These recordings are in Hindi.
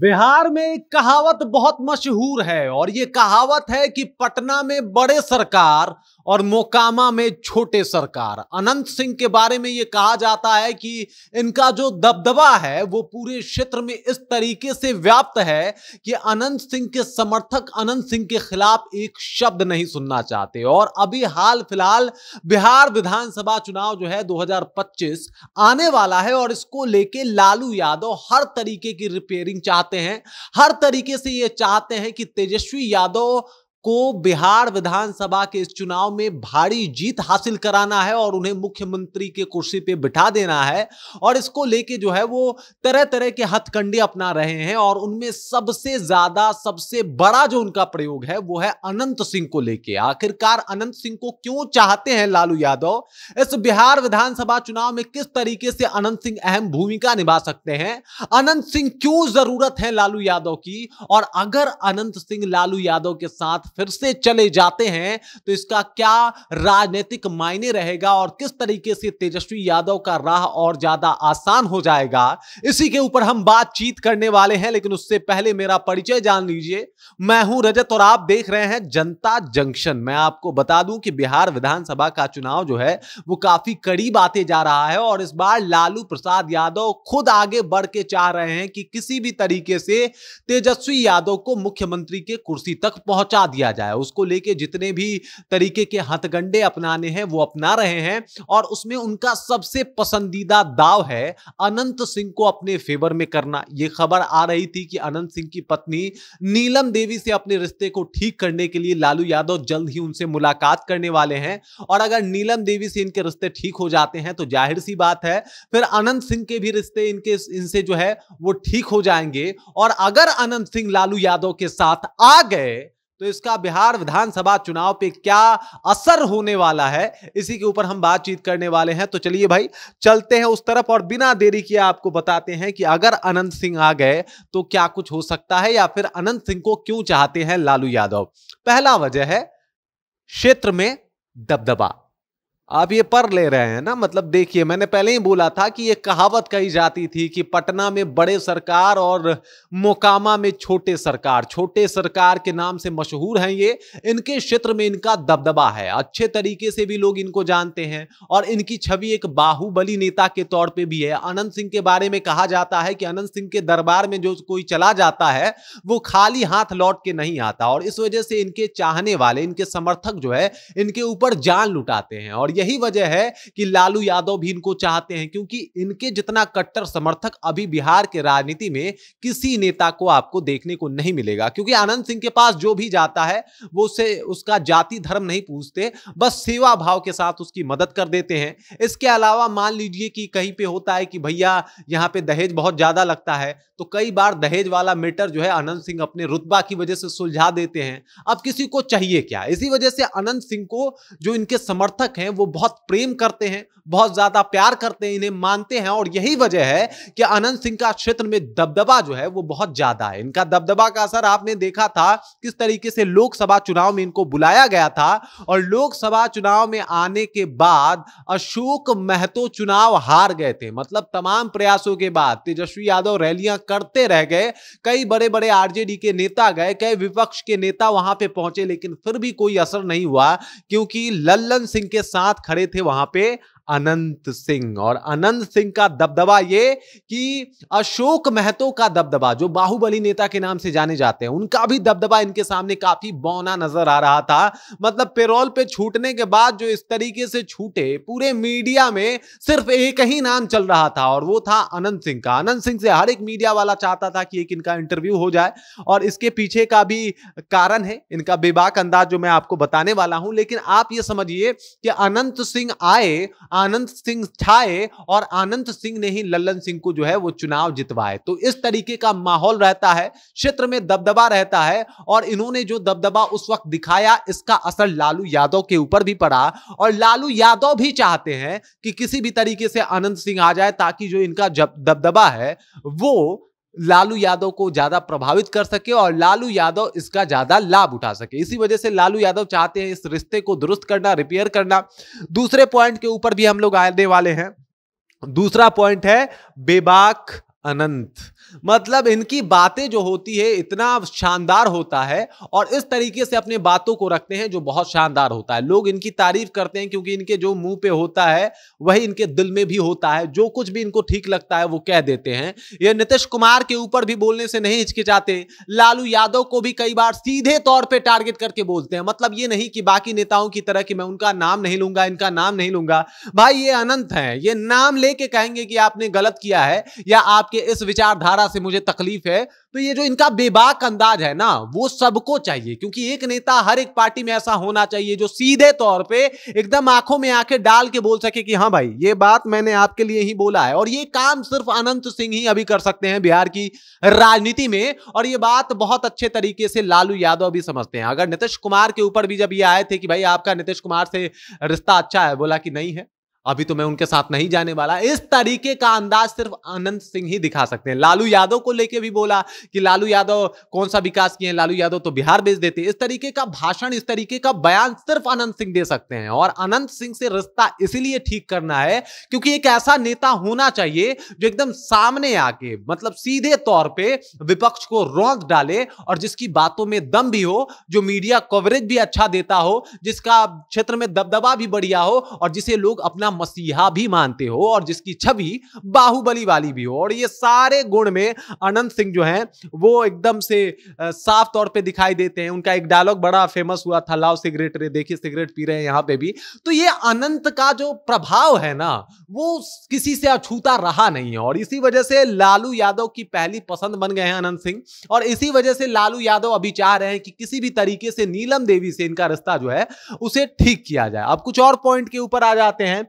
बिहार में एक कहावत बहुत मशहूर है और ये कहावत है कि पटना में बड़े सरकार और मोकामा में छोटे सरकार। अनंत सिंह के बारे में ये कहा जाता है कि इनका जो दबदबा है वो पूरे क्षेत्र में इस तरीके से व्याप्त है कि अनंत सिंह के समर्थक अनंत सिंह के खिलाफ एक शब्द नहीं सुनना चाहते। और अभी हाल फिलहाल बिहार विधानसभा चुनाव जो है 2025 आने वाला है और इसको लेके लालू यादव हर तरीके की रिपेयरिंग चाहते हैं। हर तरीके से ये चाहते हैं कि तेजस्वी यादव को बिहार विधानसभा के इस चुनाव में भारी जीत हासिल कराना है और उन्हें मुख्यमंत्री के कुर्सी पे बिठा देना है। और इसको लेके जो है वो तरह तरह के हथकंडे अपना रहे हैं और उनमें सबसे ज्यादा सबसे बड़ा जो उनका प्रयोग है वो है अनंत सिंह को लेके। आखिरकार अनंत सिंह को क्यों चाहते हैं लालू यादव, इस बिहार विधानसभा चुनाव में किस तरीके से अनंत सिंह अहम भूमिका निभा सकते हैं, अनंत सिंह क्यों जरूरत है लालू यादव की, और अगर अनंत सिंह लालू यादव के साथ फिर से चले जाते हैं तो इसका क्या राजनीतिक मायने रहेगा और किस तरीके से तेजस्वी यादव का राह और ज्यादा आसान हो जाएगा, इसी के ऊपर हम बातचीत करने वाले हैं। लेकिन उससे पहले मेरा परिचय जान लीजिए। मैं हूं रजत और आप देख रहे हैं जनता जंक्शन। मैं आपको बता दूं कि बिहार विधानसभा का चुनाव जो है वो काफी करीब आते जा रहा है और इस बार लालू प्रसाद यादव खुद आगे बढ़ के चाह रहे हैं कि किसी भी तरीके से तेजस्वी यादव को मुख्यमंत्री के कुर्सी तक पहुंचा दिया जाए। उसको लेके जितने भी तरीके के हथकंडे अपनाने हैं वो अपना रहे हैं और उसमें उनका सबसे पसंदीदा दाव है अनंत सिंह को अपने फेवर में करना। यह खबर आ रही थी कि अनंत सिंह की पत्नी नीलम देवी से अपने रिश्ते को ठीक करने के लिए लालू यादव जल्द ही उनसे मुलाकात करने वाले हैं और अगर नीलम देवी से इनके रिश्ते ठीक हो जाते हैं तो जाहिर सी बात है फिर अनंत सिंह के भी रिश्ते इनसे जो है वो ठीक हो जाएंगे। और अगर अनंत सिंह लालू यादव के साथ आ गए तो इसका बिहार विधानसभा चुनाव पे क्या असर होने वाला है, इसी के ऊपर हम बातचीत करने वाले हैं। तो चलिए भाई चलते हैं उस तरफ और बिना देरी किए आपको बताते हैं कि अगर अनंत सिंह आ गए तो क्या कुछ हो सकता है या फिर अनंत सिंह को क्यों चाहते हैं लालू यादव। पहला वजह है क्षेत्र में दबदबा। आप ये पढ़ ले रहे हैं ना, मतलब देखिए मैंने पहले ही बोला था कि ये कहावत कही जाती थी कि पटना में बड़े सरकार और मोकामा में छोटे सरकार। छोटे सरकार के नाम से मशहूर हैं ये। इनके क्षेत्र में इनका दबदबा है, अच्छे तरीके से भी लोग इनको जानते हैं और इनकी छवि एक बाहुबली नेता के तौर पे भी है। अनंत सिंह के बारे में कहा जाता है कि अनंत सिंह के दरबार में जो कोई चला जाता है वो खाली हाथ लौट के नहीं आता और इस वजह से इनके चाहने वाले, इनके समर्थक जो है इनके ऊपर जान लुटाते हैं। और यही वजह है कि लालू यादव भी इनको चाहते हैं क्योंकि इनके जितना कट्टर समर्थक अभी बिहार के राजनीति में किसी नेता को आपको देखने को नहीं मिलेगा। क्योंकि अनंत सिंह के पास जो भी जाता है वो उसे उसका जाति धर्म नहीं पूछते, बस सेवा भाव के साथ उसकी मदद कर देते हैं। इसके अलावा मान लीजिए कि कहीं पे होता है कि भैया यहां पे दहेज बहुत ज्यादा लगता है तो कई बार दहेज वाला मैटर जो है अनंत सिंह अपने रुतबा की वजह से सुलझा देते हैं। अब किसी को चाहिए क्या, इसी वजह से अनंत सिंह को जो इनके समर्थक हैं वो बहुत प्रेम करते हैं, बहुत ज्यादा प्यार करते हैं, इन्हें मानते हैं। और यही वजह है कि अनंत सिंह का क्षेत्र में दबदबा जो है वो बहुत ज्यादा है। इनका दबदबा का असर आपने देखा था किस तरीके से लोकसभा चुनाव में इनको बुलाया गया था और लोकसभा चुनाव में आने के बाद अशोक महतो चुनाव हार गए थे। मतलब तमाम प्रयासों के बाद तेजस्वी यादव रैलियां करते रह गए, कई बड़े बड़े आरजेडी के नेता गए, कई विपक्ष के नेता वहां पे पहुंचे, लेकिन फिर भी कोई असर नहीं हुआ क्योंकि लल्लन सिंह के साथ खड़े थे वहां पे अनंत सिंह। और अनंत सिंह का दबदबा ये कि अशोक महतो का दबदबा, जो बाहुबली नेता के नाम से जाने जाते हैं, उनका भी दबदबा इनके सामने काफी बौना नजर आ रहा था। मतलब पेरोल पे छूटने के बाद जो इस तरीके से छूटे, पूरे मीडिया में सिर्फ एक ही नाम चल रहा था और वो था अनंत सिंह का। अनंत सिंह से हर एक मीडिया वाला चाहता था कि एक इनका इंटरव्यू हो जाए और इसके पीछे का भी कारण है इनका बेबाक अंदाज जो मैं आपको बताने वाला हूं। लेकिन आप ये समझिए कि अनंत सिंह आए, अनंत सिंह छाए और अनंत सिंह ने ही लल्लन सिंह को जो है वो चुनाव जितवाए। तो इस तरीके का माहौल रहता है, क्षेत्र में दबदबा रहता है और इन्होंने जो दबदबा उस वक्त दिखाया इसका असर लालू यादव के ऊपर भी पड़ा और लालू यादव भी चाहते हैं कि किसी भी तरीके से अनंत सिंह आ जाए ताकि जो इनका दबदबा है वो लालू यादव को ज्यादा प्रभावित कर सके और लालू यादव इसका ज्यादा लाभ उठा सके। इसी वजह से लालू यादव चाहते हैं इस रिश्ते को दुरुस्त करना, रिपेयर करना। दूसरे पॉइंट के ऊपर भी हम लोग आने वाले हैं। दूसरा पॉइंट है बेबाक अनंत। मतलब इनकी बातें जो होती है इतना शानदार होता है और इस तरीके से अपने बातों को रखते हैं जो बहुत शानदार होता है। लोग इनकी तारीफ करते हैं क्योंकि इनके जो मुंह पे होता है वही इनके दिल में भी होता है। जो कुछ भी इनको ठीक लगता है वो कह देते हैं। ये नीतीश कुमार के ऊपर भी बोलने से नहीं हिचकिचाते, लालू यादव को भी कई बार सीधे तौर पे टारगेट करके बोलते हैं। मतलब ये नहीं कि बाकी नेताओं की तरह कि मैं उनका नाम नहीं लूंगा, इनका नाम नहीं लूंगा। भाई ये अनंत है, ये नाम लेके कहेंगे कि आपने गलत किया है या आपके इस विचारधारा से मुझे तकलीफ है। तो ये जो इनका बेबाक अंदाज है ना वो सबको चाहिए, क्योंकि एक नेता हर एक पार्टी में ऐसा होना चाहिए जो सीधे तौर पे एकदम आंखों में आंखें डाल के बोल सके कि हाँ भाई ये बात मैंने आपके लिए ही बोला है। और ये काम सिर्फ अनंत सिंह ही अभी कर सकते हैं बिहार की राजनीति में, और ये बात बहुत अच्छे तरीके से लालू यादव भी समझते हैं। अगर नीतीश कुमार के ऊपर भी जब ये आए थे कि भाई आपका नीतीश कुमार से रिश्ता अच्छा है, बोला कि नहीं है, अभी तो मैं उनके साथ नहीं जाने वाला। इस तरीके का अंदाज सिर्फ अनंत सिंह ही दिखा सकते हैं। लालू यादव को लेके भी बोला कि लालू यादव कौन सा विकास किए हैं, लालू यादव तो बिहार बेच देते। इस तरीके का भाषण, इस तरीके का बयान सिर्फ अनंत सिंह दे सकते हैं। और अनंत सिंह से रिश्ता इसीलिए ठीक करना है क्योंकि एक ऐसा नेता होना चाहिए जो एकदम सामने आके मतलब सीधे तौर पे विपक्ष को रौंद डाले और जिसकी बातों में दम भी हो, जो मीडिया कवरेज भी अच्छा देता हो, जिसका क्षेत्र में दबदबा भी बढ़िया हो और जिसे लोग अपना मसीहा भी मानते हो और जिसकी छवि बाहुबली वाली भी हो। और ये सारे गुण में अनंत सिंह जो हैं वो एकदम से साफ तौर पे दिखाई देते हैं। उनका एक डायलॉग बड़ा फेमस हुआ था, लाओ सिगरेट रे, देखिए सिगरेट पी रहे हैं यहां पे भी। तो ये अनंत का जो प्रभाव है ना वो किसी से अछूता रहा नहीं है और इसी वजह से लालू यादव की पहली पसंद बन गए हैं अनंत सिंह। और इसी वजह से लालू यादव अभी चाह रहे हैं कि किसी भी तरीके से नीलम देवी से इनका रिश्ता जो है उसे ठीक किया जाए। अब कुछ और पॉइंट के ऊपर आ जाते हैं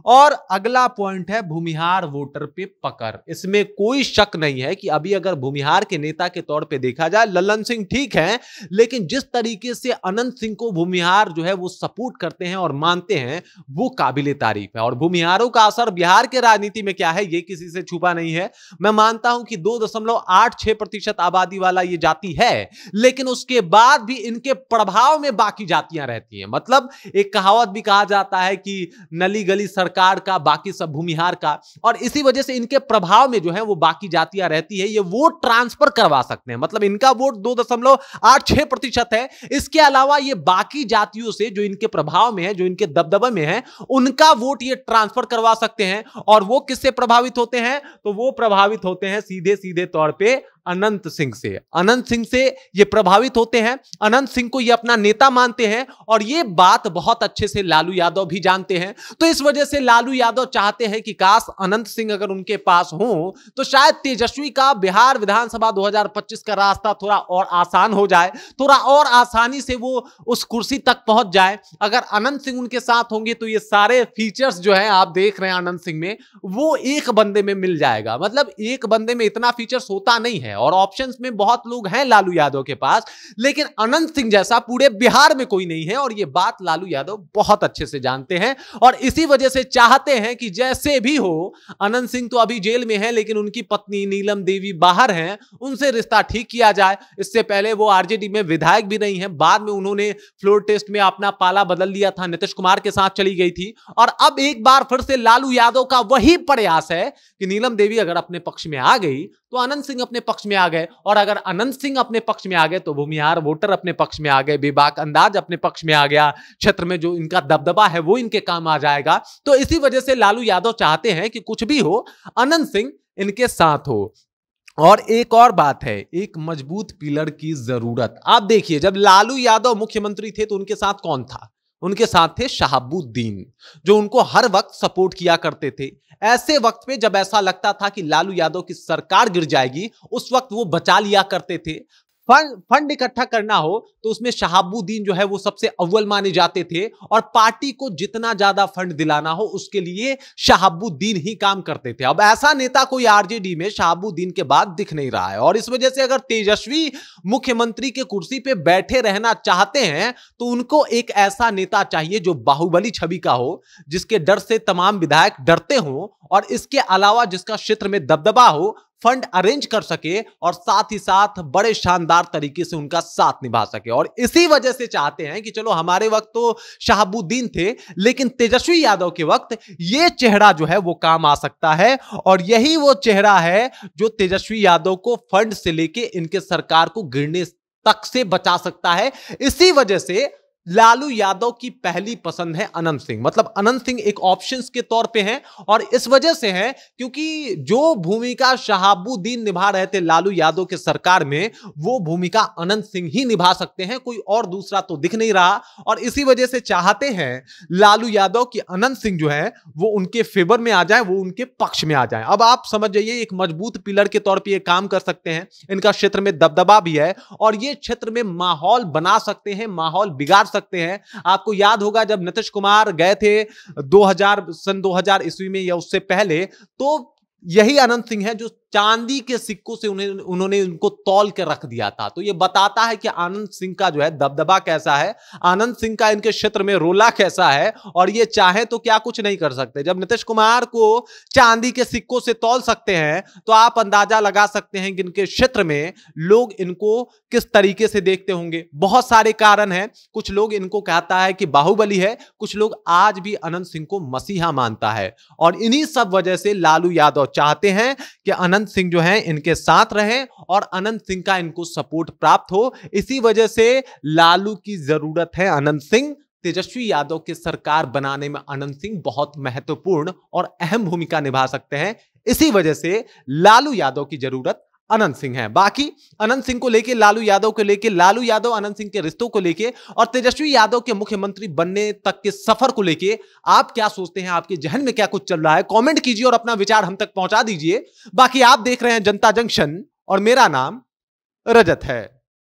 और अगला पॉइंट है भूमिहार वोटर पे पकड़। इसमें कोई शक नहीं है कि अभी अगर भूमिहार के नेता के तौर पे देखा जाए ललन सिंह ठीक है, लेकिन जिस तरीके से अनंत सिंह को भूमिहार जो है वो सपोर्ट करते हैं और मानते हैं वो काबिले तारीफ है। और भूमिहारों का असर बिहार के राजनीति में क्या है ये किसी से छुपा नहीं है। मैं मानता हूं कि 2.86% आबादी वाला ये जाति है, लेकिन उसके बाद भी इनके प्रभाव में बाकी जातियां रहती हैं। मतलब एक कहावत भी कहा जाता है कि नली गली सरकार का बाकी सब भूमिहार का, और इसी वजह से इनके प्रभाव में जो है वो बाकी जातियां रहती है। ये वोट ट्रांसफर करवा सकते हैं, मतलब इनका वोट 2.86% है। इसके अलावा ये बाकी जातियों से जो इनके प्रभाव में है, जो इनके दबदबे में है, उनका वोट ये ट्रांसफर करवा सकते हैं। और वो किससे प्रभावित होते हैं? तो वो प्रभावित होते हैं सीधे सीधे तौर पे अनंत सिंह से। अनंत सिंह से ये प्रभावित होते हैं, अनंत सिंह को ये अपना नेता मानते हैं और ये बात बहुत अच्छे से लालू यादव भी जानते हैं। तो इस वजह से लालू यादव चाहते हैं कि काश अनंत सिंह अगर उनके पास हो तो शायद तेजस्वी का बिहार विधानसभा 2025 का रास्ता थोड़ा और आसान हो जाए, थोड़ा और आसानी से वो उस कुर्सी तक पहुंच जाए। अगर अनंत सिंह उनके साथ होंगे तो ये सारे फीचर्स जो है आप देख रहे हैं अनंत सिंह में, वो एक बंदे में मिल जाएगा। मतलब एक बंदे में इतना फीचर्स होता नहीं है और ऑप्शंस में बहुत लोग हैं लालू यादव के पास, लेकिन अनंत सिंह जैसा पूरे बिहार में कोई नहीं है। और ये बात लालू यादव बहुत अच्छे से जानते हैं और इसी वजह से चाहते हैं कि जैसे भी हो, अनंत सिंह तो अभी जेल में है लेकिन उनकी पत्नी नीलम देवी बाहर हैं, उनसे रिश्ता ठीक किया जाए। इससे पहले वो आरजेडी में विधायक भी नहीं है, बाद में उन्होंने फ्लोर टेस्ट में अपना पाला बदल लिया था, नीतीश कुमार के साथ चली गई थी। और अब एक बार फिर से लालू यादव का वही प्रयास है कि नीलम देवी अगर अपने पक्ष में आ गई तो अनंत सिंह अपने पक्ष में आ गए, और अगर अनंत सिंह अपने पक्ष में आ गए तो भूमिहार वोटर अपने पक्ष में आ गए, बेबाक अंदाज अपने पक्ष में आ गया, क्षेत्र में जो इनका दबदबा है वो इनके काम आ जाएगा। तो इसी वजह से लालू यादव चाहते हैं कि कुछ भी हो अनंत सिंह इनके साथ हो। और एक और बात है, एक मजबूत पिलर की जरूरत। आप देखिए जब लालू यादव मुख्यमंत्री थे तो उनके साथ कौन था? उनके साथ थे शहाबुद्दीन, जो उनको हर वक्त सपोर्ट किया करते थे। ऐसे वक्त पे जब ऐसा लगता था कि लालू यादव की सरकार गिर जाएगी, उस वक्त वो बचा लिया करते थे। फंड इकट्ठा करना हो तो उसमें शहाबुद्दीन जो है वो सबसे अव्वल माने जाते थे, और पार्टी को जितना ज्यादा फंड दिलाना हो उसके लिए शहाबुद्दीन ही काम करते थे। अब ऐसा नेता कोई आरजेडी में शहाबुद्दीन के बाद दिख नहीं रहा है, और इस वजह से अगर तेजस्वी मुख्यमंत्री के कुर्सी पे बैठे रहना चाहते हैं तो उनको एक ऐसा नेता चाहिए जो बाहुबली छवि का हो, जिसके डर से तमाम विधायक डरते हो, और इसके अलावा जिसका क्षेत्र में दबदबा हो, फंड अरेंज कर सके और साथ ही साथ बड़े शानदार तरीके से उनका साथ निभा सके। और इसी वजह से चाहते हैं कि चलो हमारे वक्त तो शहाबुद्दीन थे, लेकिन तेजस्वी यादव के वक्त यह चेहरा जो है वो काम आ सकता है, और यही वो चेहरा है जो तेजस्वी यादव को फंड से लेके इनके सरकार को गिरने तक से बचा सकता है। इसी वजह से लालू यादव की पहली पसंद है अनंत सिंह, मतलब अनंत सिंह एक ऑप्शंस के तौर पे हैं, और इस वजह से है क्योंकि जो भूमिका शहाबुद्दीन निभा रहे थे लालू यादव के सरकार में, वो भूमिका अनंत सिंह ही निभा सकते हैं, कोई और दूसरा तो दिख नहीं रहा। और इसी वजह से चाहते हैं लालू यादव कि अनंत सिंह जो है वो उनके फेवर में आ जाए, वो उनके पक्ष में आ जाए। अब आप समझ जाइए, एक मजबूत पिलर के तौर पर ये काम कर सकते हैं, इनका क्षेत्र में दबदबा भी है, और ये क्षेत्र में माहौल बना सकते हैं, माहौल बिगाड़ सकते हैं। आपको याद होगा जब नीतीश कुमार गए थे 2000 ईस्वी में या उससे पहले, तो यही अनंत सिंह है जो चांदी के सिक्कों से उन्होंने उनको तौल के रख दिया था। तो यह बताता है कि आनंद सिंह का जो है दबदबा कैसा है, आनंद सिंह का इनके क्षेत्र में रोला कैसा है, और ये चाहे तो क्या कुछ नहीं कर सकते। जब नीतीश कुमार को चांदी के सिक्कों से तौल सकते हैं, तो आप अंदाजा लगा सकते हैं कि इनके क्षेत्र में लोग इनको किस तरीके से देखते होंगे। बहुत सारे कारण हैं, कुछ लोग इनको कहता है कि बाहुबली है, कुछ लोग आज भी अनंत सिंह को मसीहा मानता है, और इन्हीं सब वजह से लालू यादव चाहते हैं कि अनंत सिंह जो है इनके साथ रहे और अनंत सिंह का इनको सपोर्ट प्राप्त हो। इसी वजह से लालू की जरूरत है अनंत सिंह। तेजस्वी यादव की सरकार बनाने में अनंत सिंह बहुत महत्वपूर्ण और अहम भूमिका निभा सकते हैं। इसी वजह से लालू यादव की जरूरत अनंत सिंह है। बाकी अनंत सिंह को लेके, लालू यादव को लेके, लालू यादव अनंत सिंह के रिश्तों को लेके और तेजस्वी यादव के मुख्यमंत्री बनने तक के सफर को लेके आप क्या सोचते हैं, आपके जहन में क्या कुछ चल रहा है, कमेंट कीजिए और अपना विचार हम तक पहुंचा दीजिए। बाकी आप देख रहे हैं जनता जंक्शन और मेरा नाम रजत है।